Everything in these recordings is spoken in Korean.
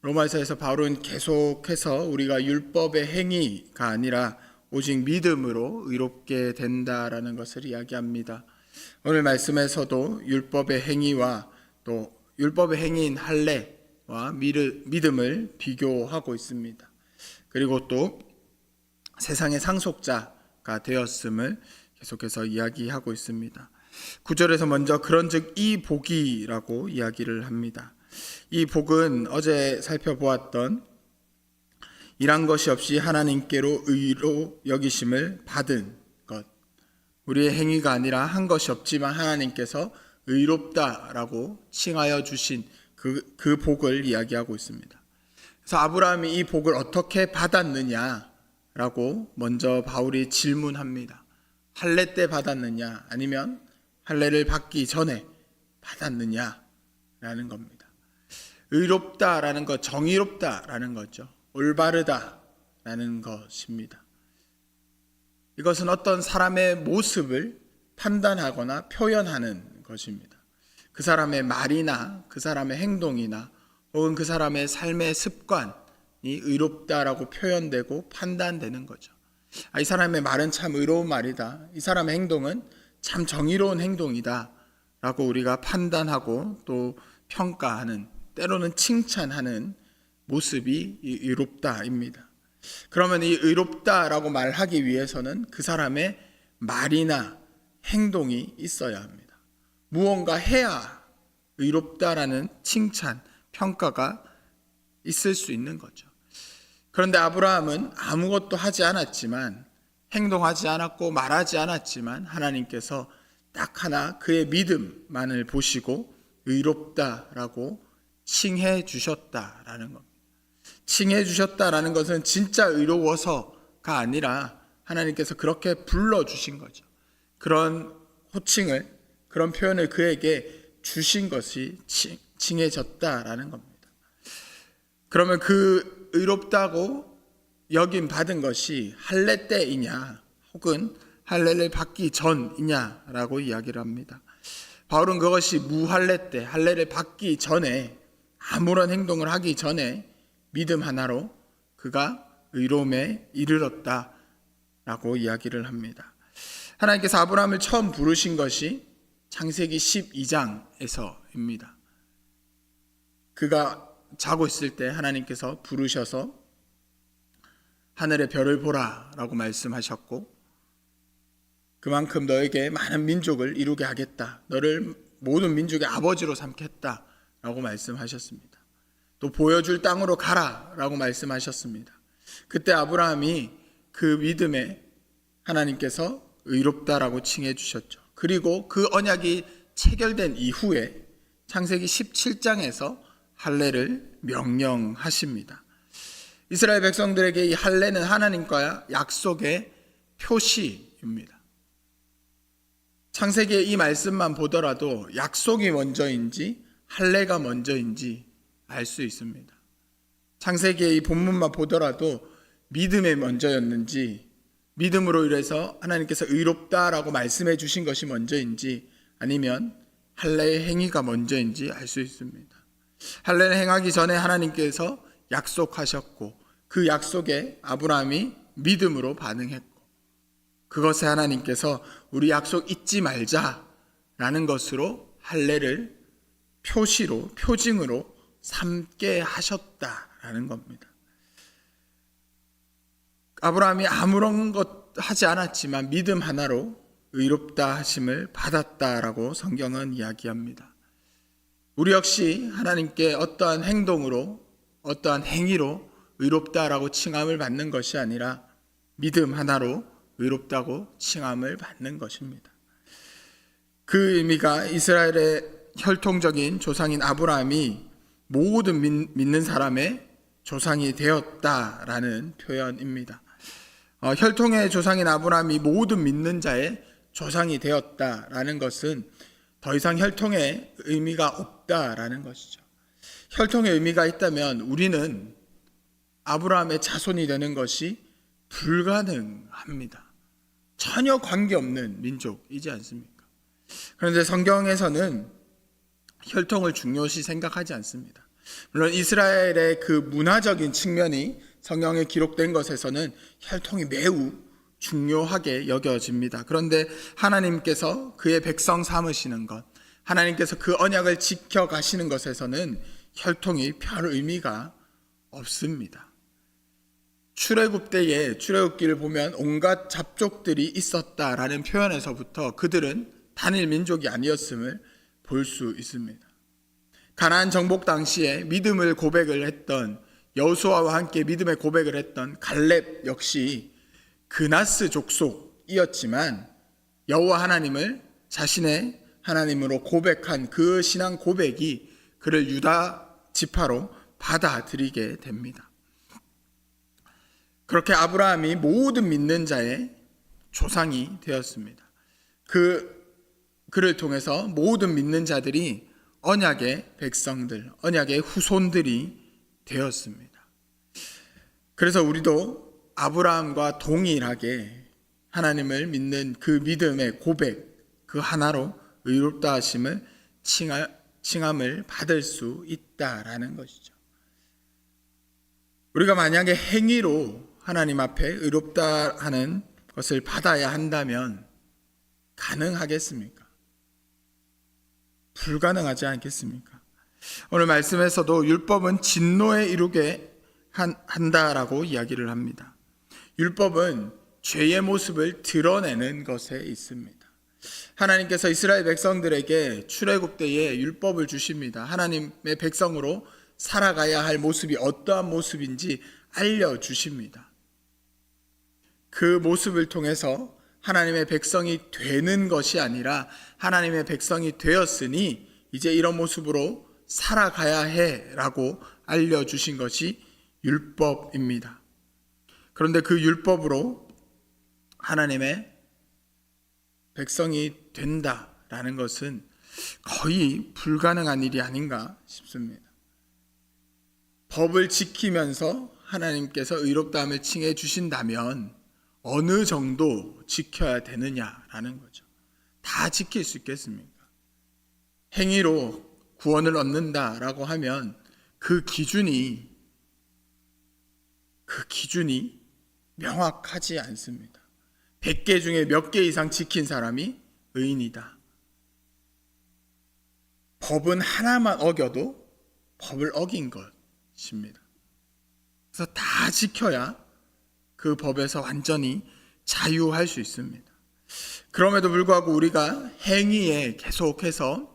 로마서에서 바울은 계속해서 우리가 율법의 행위가 아니라 오직 믿음으로 의롭게 된다라는 것을 이야기합니다. 오늘 말씀에서도 율법의 행위와 또 율법의 행위인 할례와 믿음을 비교하고 있습니다. 그리고 또 세상의 상속자가 되었음을 계속해서 이야기하고 있습니다. 9절에서 먼저 그런즉 이 복이라고 이야기를 합니다. 이 복은 어제 살펴보았던 일한 것이 없이 하나님께로 의로 여기심을 받은 것, 우리의 행위가 아니라 한 것이 없지만 하나님께서 의롭다라고 칭하여 주신 그 복을 이야기하고 있습니다. 그래서 아브라함이 이 복을 어떻게 받았느냐라고 먼저 바울이 질문합니다. 할례 때 받았느냐 아니면 할례를 받기 전에 받았느냐라는 겁니다. 의롭다라는 것, 정의롭다라는 거죠. 올바르다라는 것입니다. 이것은 어떤 사람의 모습을 판단하거나 표현하는 것입니다. 그 사람의 말이나 그 사람의 행동이나 혹은 그 사람의 삶의 습관이 의롭다라고 표현되고 판단되는 거죠. 이 사람의 말은 참 의로운 말이다. 이 사람의 행동은 참 정의로운 행동이다 라고 우리가 판단하고 또 평가하는, 때로는 칭찬하는 모습이 의롭다입니다. 그러면 이 의롭다라고 말하기 위해서는 그 사람의 말이나 행동이 있어야 합니다. 무언가 해야 의롭다라는 칭찬, 평가가 있을 수 있는 거죠. 그런데 아브라함은 아무것도 하지 않았지만, 행동하지 않았고 말하지 않았지만 하나님께서 딱 하나 그의 믿음만을 보시고 의롭다라고 칭해 주셨다라는 겁니다. 칭해 주셨다라는 것은 진짜 의로워서가 아니라 하나님께서 그렇게 불러주신 거죠. 그런 호칭을, 그런 표현을 그에게 주신 것이 칭해졌다라는 겁니다. 그러면 그 의롭다고 여김 받은 것이 할례 때이냐 혹은 할례를 받기 전이냐라고 이야기를 합니다. 바울은 그것이 무할례 때, 할례를 받기 전에, 아무런 행동을 하기 전에 믿음 하나로 그가 의로움에 이르렀다라고 이야기를 합니다. 하나님께서 아브라함을 처음 부르신 것이 창세기 12장에서입니다. 그가 자고 있을 때 하나님께서 부르셔서 하늘의 별을 보라 라고 말씀하셨고, 그만큼 너에게 많은 민족을 이루게 하겠다, 너를 모든 민족의 아버지로 삼겠다 라고 말씀하셨습니다. 또 보여줄 땅으로 가라 라고 말씀하셨습니다. 그때 아브라함이 그 믿음에 하나님께서 의롭다라고 칭해 주셨죠. 그리고 그 언약이 체결된 이후에 창세기 17장에서 할례를 명령하십니다. 이스라엘 백성들에게 이 할례는 하나님과 약속의 표시입니다. 창세기의 이 말씀만 보더라도 약속이 먼저인지 할례가 먼저인지 알 수 있습니다. 창세기의 이 본문만 보더라도 믿음이 먼저였는지, 믿음으로 인해서 하나님께서 의롭다라고 말씀해 주신 것이 먼저인지 아니면 할례의 행위가 먼저인지 알 수 있습니다. 할례를 행하기 전에 하나님께서 약속하셨고 그 약속에 아브라함이 믿음으로 반응했고, 그것에 하나님께서 우리 약속 잊지 말자라는 것으로 할례를 표시로, 표징으로 삼게 하셨다라는 겁니다. 아브라함이 아무런 것 하지 않았지만 믿음 하나로 의롭다 하심을 받았다라고 성경은 이야기합니다. 우리 역시 하나님께 어떠한 행동으로, 어떠한 행위로 의롭다라고 칭함을 받는 것이 아니라 믿음 하나로 의롭다고 칭함을 받는 것입니다. 그 의미가 이스라엘의 혈통적인 조상인 아브라함이 모든 믿는 사람의 조상이 되었다라는 표현입니다. 혈통의 조상인 아브라함이 모든 믿는 자의 조상이 되었다라는 것은 더 이상 혈통의 의미가 없다라는 것이죠. 혈통의 의미가 있다면 우리는 아브라함의 자손이 되는 것이 불가능합니다. 전혀 관계없는 민족이지 않습니까? 그런데 성경에서는 혈통을 중요시 생각하지 않습니다. 물론 이스라엘의 그 문화적인 측면이 성경에 기록된 것에서는 혈통이 매우 중요하게 여겨집니다. 그런데 하나님께서 그의 백성 삼으시는 것, 하나님께서 그 언약을 지켜가시는 것에서는 혈통이 별 의미가 없습니다. 출애굽 때에 출애굽기를 보면 온갖 잡족들이 있었다라는 표현에서부터 그들은 단일 민족이 아니었음을 볼 수 있습니다. 가나안 정복 당시에 믿음을 고백을 했던 여호수아와 함께 믿음의 고백을 했던 갈렙 역시 그나스 족속이었지만 여호와 하나님을 자신의 하나님으로 고백한 그 신앙 고백이 그를 유다 지파로 받아들이게 됩니다. 그렇게 아브라함이 모든 믿는 자의 조상이 되었습니다. 그를 통해서 모든 믿는 자들이 언약의 백성들, 언약의 후손들이 되었습니다. 그래서 우리도 아브라함과 동일하게 하나님을 믿는 그 믿음의 고백, 그 하나로 의롭다 하심을 칭함을 받을 수 있다라는 것이죠. 우리가 만약에 행위로 하나님 앞에 의롭다 하는 것을 받아야 한다면 가능하겠습니까? 불가능하지 않겠습니까? 오늘 말씀에서도 율법은 진노에 이르게 한다라고 이야기를 합니다. 율법은 죄의 모습을 드러내는 것에 있습니다. 하나님께서 이스라엘 백성들에게 출애굽 때에 율법을 주십니다. 하나님의 백성으로 살아가야 할 모습이 어떠한 모습인지 알려주십니다. 그 모습을 통해서 하나님의 백성이 되는 것이 아니라 하나님의 백성이 되었으니 이제 이런 모습으로 살아가야 해라고 알려주신 것이 율법입니다. 그런데 그 율법으로 하나님의 백성이 된다라는 것은 거의 불가능한 일이 아닌가 싶습니다. 법을 지키면서 하나님께서 의롭다함을 칭해 주신다면 어느 정도 지켜야 되느냐라는 거죠. 다 지킬 수 있겠습니까? 행위로 구원을 얻는다라고 하면 그 기준이 명확하지 않습니다. 100개 중에 몇 개 이상 지킨 사람이 의인이다. 법은 하나만 어겨도 법을 어긴 것입니다. 그래서 다 지켜야 그 법에서 완전히 자유할 수 있습니다. 그럼에도 불구하고 우리가 행위에 계속해서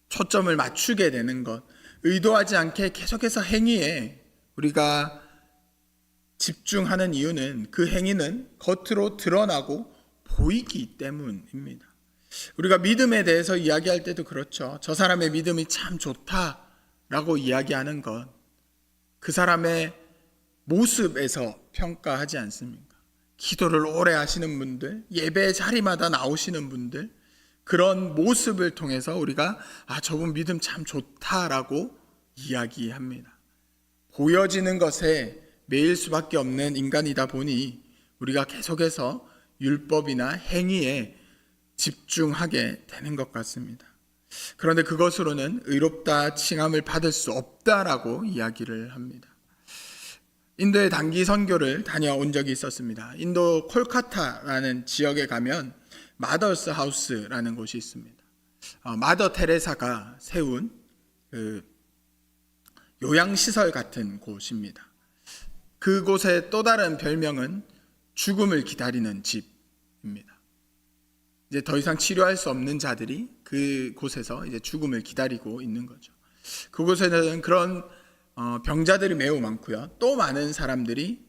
초점을 맞추게 되는 것, 의도하지 않게 계속해서 행위에 우리가 집중하는 이유는 그 행위는 겉으로 드러나고 보이기 때문입니다. 우리가 믿음에 대해서 이야기할 때도 그렇죠. 저 사람의 믿음이 참 좋다라고 이야기하는 것, 그 사람의 모습에서 평가하지 않습니까? 기도를 오래 하시는 분들, 예배 자리마다 나오시는 분들, 그런 모습을 통해서 우리가 저분 믿음 참 좋다라고 이야기합니다. 보여지는 것에 매일 수밖에 없는 인간이다 보니 우리가 계속해서 율법이나 행위에 집중하게 되는 것 같습니다. 그런데 그것으로는 의롭다 칭함을 받을 수 없다라고 이야기를 합니다. 인도에 단기 선교를 다녀온 적이 있었습니다. 인도 콜카타라는 지역에 가면 마더스 하우스라는 곳이 있습니다. 마더 테레사가 세운 요양시설 같은 곳입니다. 그곳의 또 다른 별명은 죽음을 기다리는 집입니다. 이제 더 이상 치료할 수 없는 자들이 그곳에서 이제 죽음을 기다리고 있는 거죠. 그곳에는 그런 병자들이 매우 많고요. 또 많은 사람들이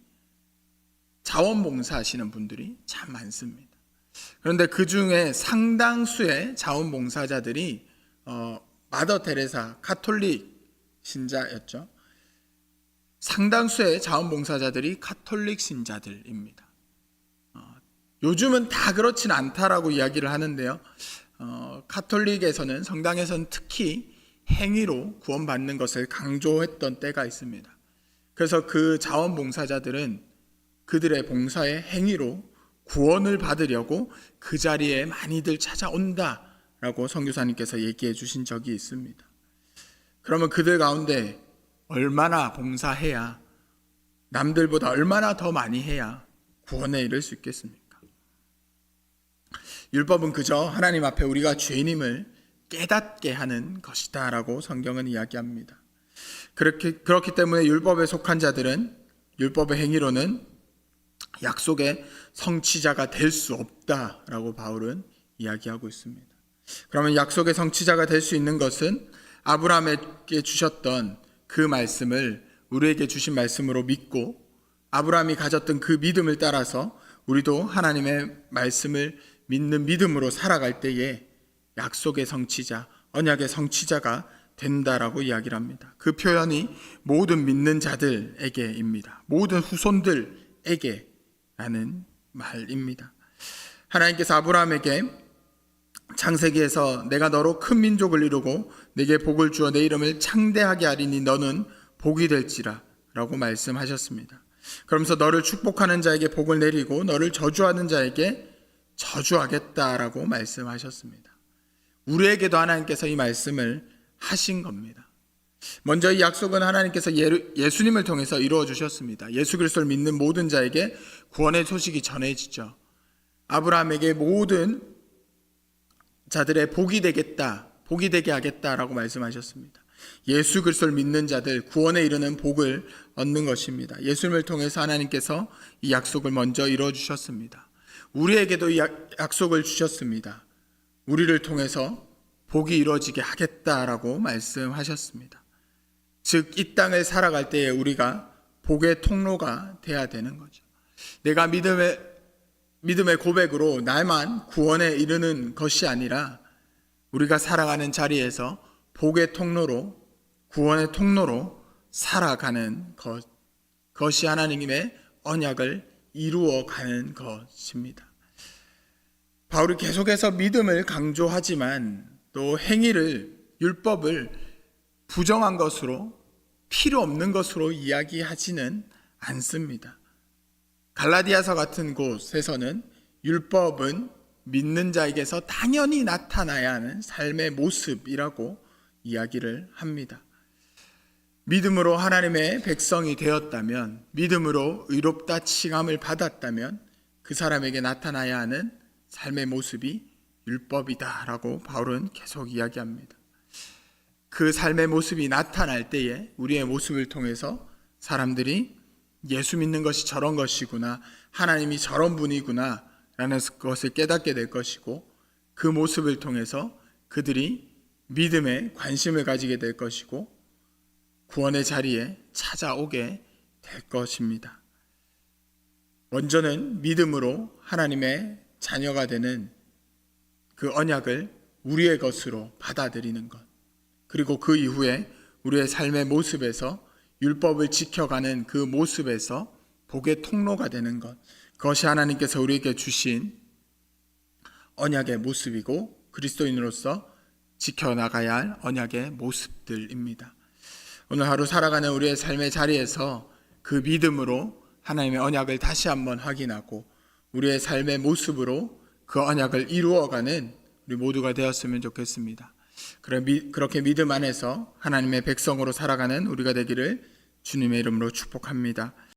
자원봉사 하시는 분들이 참 많습니다. 그런데 그 중에 상당수의 자원봉사자들이 마더 테레사 카톨릭 신자였죠. 상당수의 자원봉사자들이 카톨릭 신자들입니다. 요즘은 다 그렇지는 않다라고 이야기를 하는데요. 카톨릭에서는, 성당에서는 특히 행위로 구원받는 것을 강조했던 때가 있습니다. 그래서 그 자원봉사자들은 그들의 봉사의 행위로 구원을 받으려고 그 자리에 많이들 찾아온다라고 선교사님께서 얘기해 주신 적이 있습니다. 그러면 그들 가운데 얼마나 봉사해야, 남들보다 얼마나 더 많이 해야 구원에 이를 수 있겠습니까? 율법은 그저 하나님 앞에 우리가 죄인임을 깨닫게 하는 것이다 라고 성경은 이야기합니다. 그렇기 때문에 율법에 속한 자들은 율법의 행위로는 약속의 성취자가 될 수 없다라고 바울은 이야기하고 있습니다. 그러면 약속의 성취자가 될 수 있는 것은 아브라함에게 주셨던 그 말씀을 우리에게 주신 말씀으로 믿고, 아브라함이 가졌던 그 믿음을 따라서 우리도 하나님의 말씀을 믿는 믿음으로 살아갈 때에 약속의 성취자, 언약의 성취자가 된다라고 이야기를 합니다. 그 표현이 모든 믿는 자들에게입니다. 모든 후손들에게 라는 말입니다. 하나님께서 아브라함에게 창세기에서 내가 너로 큰 민족을 이루고 내게 복을 주어 내 이름을 창대하게 하리니 너는 복이 될지라 라고 말씀하셨습니다. 그러면서 너를 축복하는 자에게 복을 내리고 너를 저주하는 자에게 저주하겠다라고 말씀하셨습니다. 우리에게도 하나님께서 이 말씀을 하신 겁니다. 먼저 이 약속은 하나님께서 예수님을 통해서 이루어 주셨습니다. 예수 그리스도를 믿는 모든 자에게 구원의 소식이 전해지죠. 아브라함에게 모든 자들의 복이 되겠다, 복이 되게 하겠다라고 말씀하셨습니다. 예수 그리스도를 믿는 자들 구원에 이르는 복을 얻는 것입니다. 예수님을 통해서 하나님께서 이 약속을 먼저 이루어 주셨습니다. 우리에게도 이 약속을 주셨습니다. 우리를 통해서 복이 이루어지게 하겠다라고 말씀하셨습니다. 즉, 이 땅을 살아갈 때에 우리가 복의 통로가 돼야 되는 거죠. 내가 믿음의 고백으로 나만 구원에 이르는 것이 아니라 우리가 살아가는 자리에서 복의 통로로, 구원의 통로로 살아가는 그것이 하나님의 언약을 이루어가는 것입니다. 바울이 계속해서 믿음을 강조하지만 또 행위를, 율법을 부정한 것으로, 필요 없는 것으로 이야기하지는 않습니다. 갈라디아서 같은 곳에서는 율법은 믿는 자에게서 당연히 나타나야 하는 삶의 모습이라고 이야기를 합니다. 믿음으로 하나님의 백성이 되었다면, 믿음으로 의롭다 칭함을 받았다면 그 사람에게 나타나야 하는 삶의 모습이 율법이다라고 바울은 계속 이야기합니다. 그 삶의 모습이 나타날 때에 우리의 모습을 통해서 사람들이 예수 믿는 것이 저런 것이구나, 하나님이 저런 분이구나 라는 것을 깨닫게 될 것이고, 그 모습을 통해서 그들이 믿음에 관심을 가지게 될 것이고 구원의 자리에 찾아오게 될 것입니다. 먼저는 믿음으로 하나님의 자녀가 되는 그 언약을 우리의 것으로 받아들이는 것, 그리고 그 이후에 우리의 삶의 모습에서 율법을 지켜가는 그 모습에서 복의 통로가 되는 것, 그것이 하나님께서 우리에게 주신 언약의 모습이고 그리스도인으로서 지켜나가야 할 언약의 모습들입니다. 오늘 하루 살아가는 우리의 삶의 자리에서 그 믿음으로 하나님의 언약을 다시 한번 확인하고 우리의 삶의 모습으로 그 언약을 이루어가는 우리 모두가 되었으면 좋겠습니다. 그렇게 믿음 안에서 하나님의 백성으로 살아가는 우리가 되기를 주님의 이름으로 축복합니다.